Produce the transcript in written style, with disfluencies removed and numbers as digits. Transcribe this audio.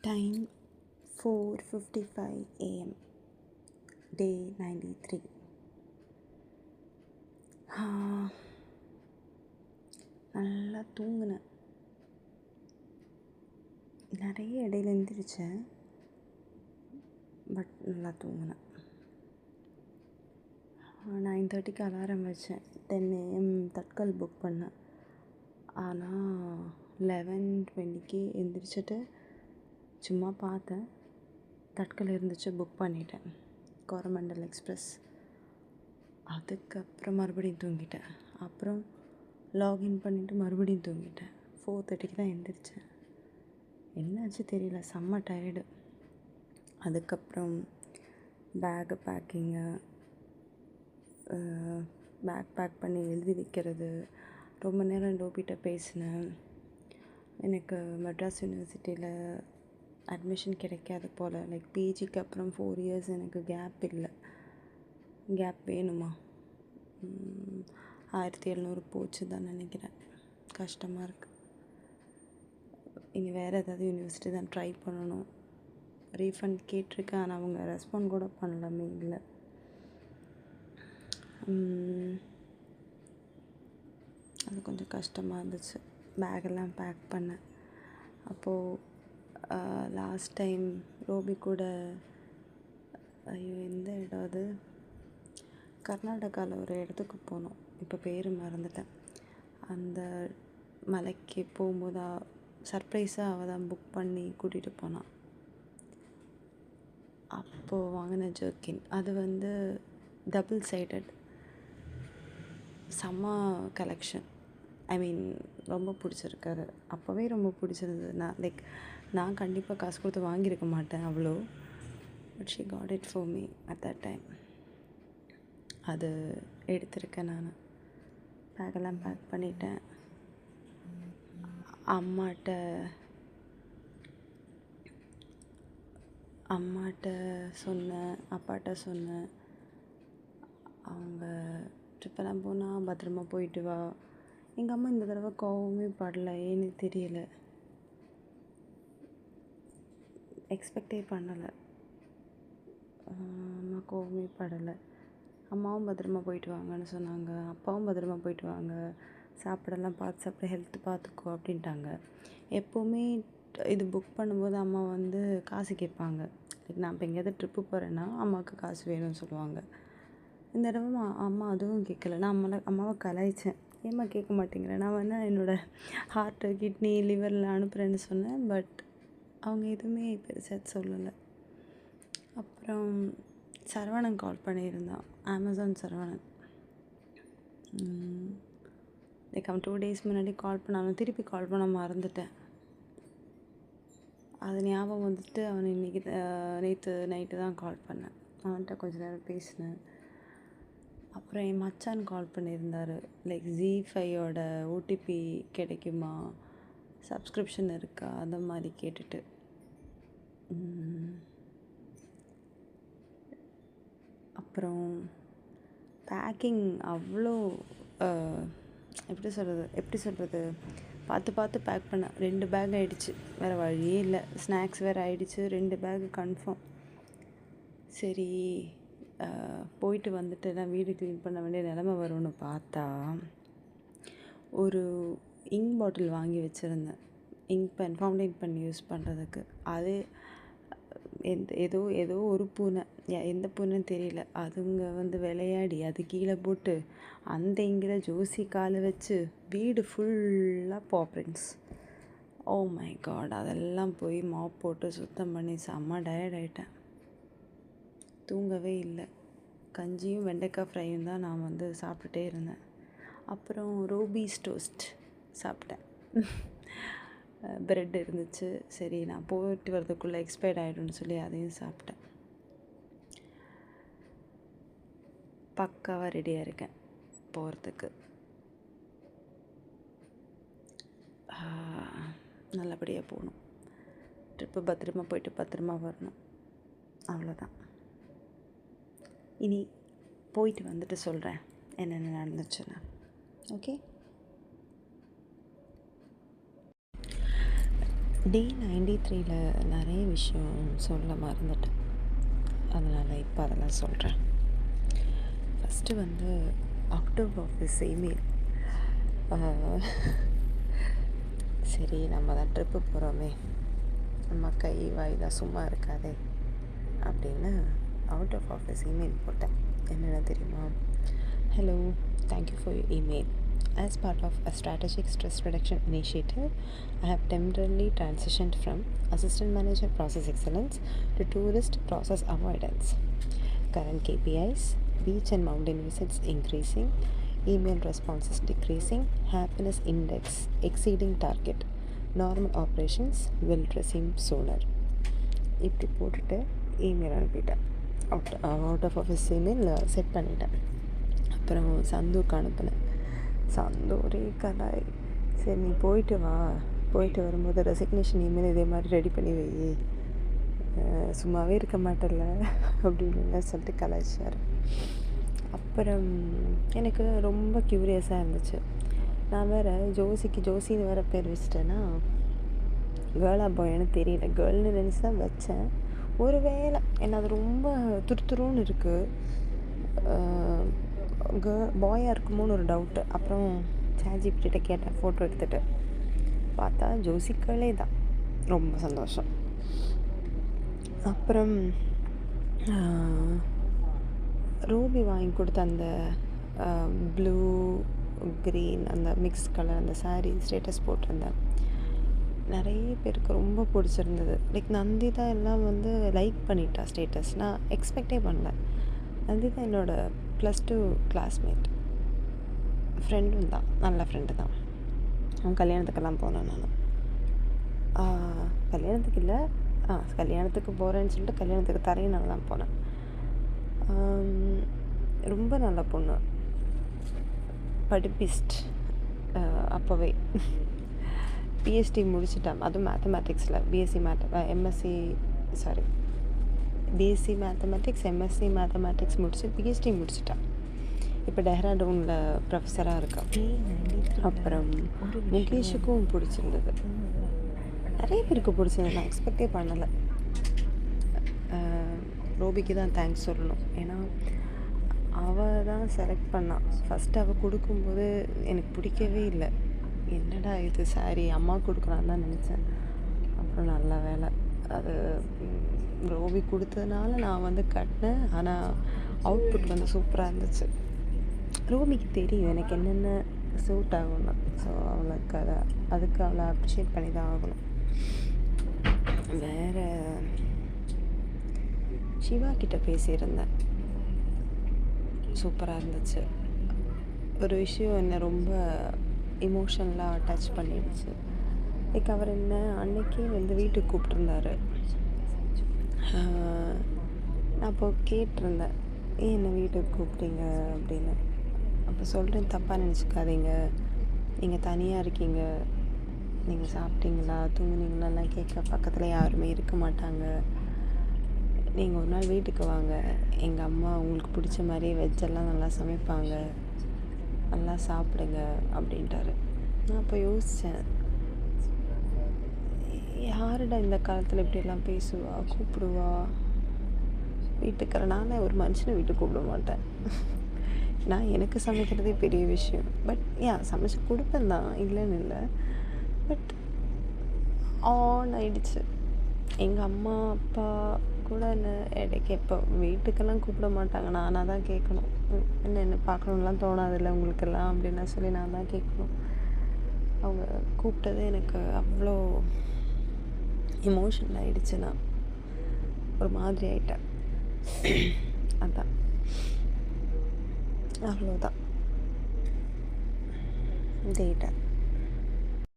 Time 4:55 AM, day 93. நல்லா தூங்கினேன். நிறைய இடையில எழுந்திரிச்சேன், பட் நல்லா தூங்கினேன். 9:30க்கு அலாரம் வச்சேன். 10 AM தட்கல் புக் பண்ணேன். ஆனால் 11:20க்கு எந்திரிச்சிட்டு சும்மா பார்த்தேன், தட்கல் இருந்துச்சு, புக் பண்ணிட்டேன். கோரமண்டல் எக்ஸ்பிரஸ். அதுக்கப்புறம் மறுபடியும் தூங்கிட்டேன். அப்புறம் லாகின் பண்ணிவிட்டு மறுபடியும் தூங்கிட்டேன். 4:30க்கு தான் எந்திரிச்சேன். என்னாச்சு தெரியல, செம்ம டயர்டு. அதுக்கப்புறம் பேக்கு பேக்கிங்கு, பேக் பேக் பண்ணி எழுதி வைக்கிறது, ரொம்ப நேரம் டோபிட்ட பேசினேன். எனக்கு மெட்ராஸ் யூனிவர்சிட்டியில் அட்மிஷன் கிடைக்காது போல். லைக் பிஜிக்கு அப்புறம் 4 years எனக்கு கேப் இல்லை. கேப் வேணுமா? 1700 போச்சு தான் நினைக்கிறேன். கஷ்டமாக இருக்குது. இனி வேறு ஏதாவது யூனிவர்சிட்டி தான் ட்ரை பண்ணணும். ரீஃபண்ட் கேட்டிருக்கேன், ஆனால் அவங்க ரெஸ்பாண்ட் கூட பண்ணல மெயிலில். அது கொஞ்சம் கஷ்டமாக இருந்துச்சு. பேக்கெல்லாம் பேக் பண்ணேன். அப்போது லாஸ்ட் டைம் ரோபி கூட, எந்த இடம் அது, கர்நாடகாவில் ஒரு இடத்துக்கு போனோம். இப்போ பேர் மறந்துட்டேன். அந்த மலைக்கு போகும்போது சர்ப்ரைஸாக அவள் தான் புக் பண்ணி கூட்டிகிட்டு போனான். அப்போது வாங்கின ஜர்க்கின் அது டபுள் சைடட், செம்ம கலெக்ஷன். ரொம்ப பிடிச்சிருக்காரு. அப்போவே ரொம்ப பிடிச்சிருந்தது. நான் கண்டிப்பாக காசு கொடுத்து வாங்கியிருக்க மாட்டேன் அவ்வளோ, but she got it for me at that time. அது எடுத்திருக்கேன். நான் பேக்கெல்லாம் பேக் பண்ணிட்டேன். அம்மாட்ட சொன்னேன், அப்பாட்ட சொன்னேன். அவங்க ட்ரிப்பெல்லாம் போனால் பத்திரமா போயிட்டு வா. எங்கள் அம்மா இந்த தடவை கோவமே படலை, ஏன்னு தெரியல. எக்ஸ்பெக்டே பண்ணலை. அம்மா கோவமே படலை. அம்மாவும் பத்திரமா போயிட்டு வாங்கன்னு சொன்னாங்க, அப்பாவும் பத்திரமா போயிட்டு வாங்க, சாப்பிடலாம் பார்த்து சாப்பிட, ஹெல்த் பார்த்துக்கோ அப்படின்ட்டாங்க. எப்போவுமே இது புக் பண்ணும்போது அம்மா காசு கேட்பாங்க. நான் இப்போ எங்கேயாவது ட்ரிப்பு போகிறேன்னா அம்மாவுக்கு காசு வேணும்னு சொல்லுவாங்க. இந்த தடவை அம்மா அதுவும் கேட்கல. நான் அம்மாவை கலாய்ச்சேன், ஏம்மா கேட்க மாட்டேங்கிறேன், நான் என்னோடய ஹார்ட்டு, கிட்னி, லிவரில் அனுப்புகிறேன்னு சொன்னேன். பட் அவங்க எதுவுமே பெருசாக சொல்லலை. அப்புறம் சரவணன் கால் பண்ணியிருந்தான், அமேசான் சரவணன். அவன் 2 days முன்னாடி கால் பண்ணாலும் திருப்பி கால் பண்ண மறந்துட்டேன். அது ஞாபகம் வந்துட்டு அவன் நேற்று நைட்டு தான் கால் பண்ணேன். அவன்கிட்ட கொஞ்சம் நேரம் பேசினேன். அப்புறம் என் மச்சான் கால் பண்ணியிருந்தார். ZEE5 ஓடிபி கிடைக்குமா, சப்ஸ்கிரிப்ஷன் இருக்கா, அந்த மாதிரி கேட்டுட்டு. அப்புறம் பேக்கிங் அவ்வளோ எப்படி சொல்கிறது, பார்த்து பேக் பண்ணேன். 2 பேக் ஆகிடுச்சு, வேறு வழியே இல்லை. ஸ்நாக்ஸ் வேறு ஆகிடுச்சு, 2 பேக்கு கன்ஃபார்ம். சரி, போயிட்டு வந்துட்டு நான் வீடு க்ளீன் பண்ண வேண்டிய நிலமை வரும்னு பார்த்தா, ஒரு இங்க் பாட்டில் வாங்கி வச்சுருந்தேன், ink pen, fountain pen use பண்ணுறதுக்கு. அது ஏதோ ஒரு பூனை, எந்த பூனைன்னு தெரியல, அதுங்க விளையாடி அது கீழே போட்டு அந்த இங்கில் ஜோசி காலை வச்சு வீடு ஃபுல்லாக பாப்ரின்ஸ். Oh my God! அதெல்லாம் போய் மாப் போட்டு சுத்தம் பண்ணி செம்ம டயர்ட் ஆகிட்டேன். தூங்கவே இல்லை. கஞ்சியும் வெண்டைக்காய் ஃப்ரையும் தான் நான் சாப்பிட்டுட்டே இருந்தேன். அப்புறம் ரோபீஸ் டோஸ்ட் சாப்பிட்டேன். ப்ரெட் இருந்துச்சு, சரி நான் போயிட்டு வரதுக்குள்ளே எக்ஸ்பயர்ட் ஆகிடும்னு சொல்லி அதையும் சாப்பிட்டேன். பக்காவாக ரெடியாக இருக்கேன் போகிறதுக்கு. நல்லபடியாக போகணும். ட்ரிப்பு பத்திரமா போயிட்டு பத்திரமா வரணும், அவ்வளோதான். இனி போயிட்டு வந்துட்டு சொல்கிறேன் என்னென்ன நடந்துச்சுன்னு. ஓகே. டே 93ல நிறைய விஷயம் சொல்ல மறந்துட்டேன். அதனால் இப்போ அதெல்லாம் சொல்கிறேன். ஃபஸ்ட்டு வந்து அவுட் ஆஃப் ஆஃபீஸ் இமெயில். சரி, நம்ம தான் ட்ரிப்பு போகிறோமே, நம்ம கை வாய் தான் சும்மா இருக்காதே அப்படின்னு அவுட் ஆஃப் ஆஃபீஸ் இமெயில் போட்டேன். என்னென்ன தெரியுமா? Hello, thank you for your email. As part of a strategic stress reduction initiative, I have temporarily transitioned from Assistant Manager Process Excellence to Tourist Process Avoidance. Current KPIs: beach and mountain visits increasing, email responses decreasing, happiness index exceeding target. Normal operations will resume sooner. இப்படி போட்டுட்டு email அனுப்பிட்டேன். Out of office email set பண்ணிட்டேன். அப்புறம் சந்தூருக்கு அனுப்பினேன். சந்தோரே கலாய், சரி நீ போயிட்டு வா, போயிட்டு வரும்போது ரெசிக்னேஷன் இமெயில் இதே மாதிரி ரெடி பண்ணி வை, சும்மாவே இருக்க மாட்டேல்ல அப்படின்னு சொல்லிட்டு கலாய்ச்சார். அப்புறம் எனக்கு ரொம்ப க்யூரியஸாக இருந்துச்சு. நான் வேறு ஜோசின்னு வேறு பேர் வச்சிட்டேன்னா, கேர்ளா பாய்னு தெரியல. கேர்ள்னு நினச்சி தான் வச்சேன். ஒரு வேளை என்ன அது ரொம்ப துருத்துருன்னு இருக்குது, பாயாக இருக்குமோன்னு ஒரு டவுட்டு. அப்புறம் சாட்ஜிபிட்ட கேட்டேன், ஃபோட்டோ எடுத்துகிட்டு பார்த்தா ஜோசிக்களே தான். ரொம்ப சந்தோஷம். அப்புறம் ரூபி வாங்கி கொடுத்த அந்த ப்ளூ க்ரீன் அந்த மிக்ஸ் கலர் அந்த சாரீ ஸ்டேட்டஸ் போட்டிருந்தேன். நிறைய பேருக்கு ரொம்ப பிடிச்சிருந்தது. லைக் நந்திதா எல்லாம் வந்து லைக் பண்ணிட்டா ஸ்டேட்டஸ். நான் எக்ஸ்பெக்டே பண்ணல. நந்திதா என்னோடய +2 கிளாஸ்மேட், ஃப்ரெண்டும் தான், நல்ல ஃப்ரெண்டு தான். அவன் கல்யாணத்துக்கெல்லாம் போனேன் நான். கல்யாணத்துக்கு இல்லை, கல்யாணத்துக்கு போகிறேன்னு சொல்லிட்டு கல்யாணத்துக்கு தரையினால தான் போனேன். ரொம்ப நல்ல பொண்ணு, படிப்பிஸ்ட். அப்போவே பிஹெச்டி முடிச்சிட்டான். அதுவும் மேத்தமேட்டிக்ஸில் பிஎஸ்சி மேத்தமேட்டிக்ஸ், எம்எஸ்சி மேத்தமேட்டிக்ஸ் முடிச்சு பிஹெச்டி முடிச்சிட்டான். இப்போ டெஹ்ராடூனில் ப்ரொஃபஸராக இருக்கான். அப்புறம் முகேஷுக்கும் பிடிச்சிருந்தது, நிறைய பேருக்கு பிடிச்சிருந்தது. நான் எக்ஸ்பெக்டே பண்ணலை. ரோபிக்கு தான் தேங்க்ஸ் சொல்லணும். ஏன்னா அவள் தான் செலக்ட் பண்ணான். ஃபஸ்ட்டு அவள் கொடுக்கும்போது எனக்கு பிடிக்கவே இல்லை. என்னடா இது சாரி அம்மா கொடுக்குறான்னு தான் நினச்சேன். அப்புறம் நல்ல வேலை, அது ரோபி கொடுத்ததுனால நான் வந்து கட்டினேன். ஆனால் அவுட்புட் வந்து சூப்பராக இருந்துச்சு. ரோபிக்கு தெரியும் எனக்கு என்னென்ன சூட் ஆகணும்னு. ஸோ அவளுக்கு அதுக்கு அவளை அப்ரிஷியேட் பண்ணி தான் ஆகணும். வேறு சிவா கிட்ட பேசியிருந்தேன், சூப்பராக இருந்துச்சு. ஒரு விஷயம் என்னை ரொம்ப இமோஷனலாக டச் பண்ணிடுச்சு. லைக் அவர் என்ன அன்னைக்கே வந்து வீட்டுக்கு கூப்பிட்ருந்தாரு. நான் அப்போ கேட்டிருந்தேன், ஏன் என்னை வீட்டுக்கு கூப்பிட்டீங்க அப்படின்னு. அப்போ சொல்கிறேன், தப்பாக நினச்சிக்காதீங்க, நீங்கள் தனியாக இருக்கீங்க, நீங்கள் சாப்பிட்டீங்களா தூங்குனீங்களாலாம் கேட்க பக்கத்தில் யாருமே இருக்க மாட்டாங்க. நீங்கள் ஒரு நாள் வீட்டுக்கு வாங்க, எங்கள் அம்மா உங்களுக்கு பிடிச்ச மாதிரி வெஜ்ஜெல்லாம் நல்லா சமைப்பாங்க, நல்லா சாப்பிடுங்க அப்படின்ட்டாரு. நான் அப்போ யோசித்தேன், யாருடா இந்த காலத்தில் இப்படியெல்லாம் பேசுவா, கூப்பிடுவா வீட்டுக்கு? நானே ஒரு மனுஷனை வீட்டுக்கு கூப்பிட மாட்டேன். நான் எனக்கு சமைக்கிறதே பெரிய விஷயம். பட் சமைச்சு கொடுப்பேன் தான், இல்லைன்னு இல்லை. பட் ஆன் ஆயிடுச்சு. எங்கள் அம்மா அப்பா கூட என்ன இடைக்கு எப்போ வீட்டுக்கெல்லாம் கூப்பிட மாட்டாங்க. நானாக தான் கேட்கணும். என்ன பார்க்கணுன்னுலாம் தோணாதில்ல உங்களுக்கெல்லாம் அப்படின்னு சொல்லி நான் தான் கேட்கணும். அவங்க கூப்பிட்டது எனக்கு அவ்வளோ எமோஷனல் ஆகிடுச்சு. நான் ஒரு மாதிரி ஆகிட்டேன். அதான், அவ்வளோதான் டேட்டா.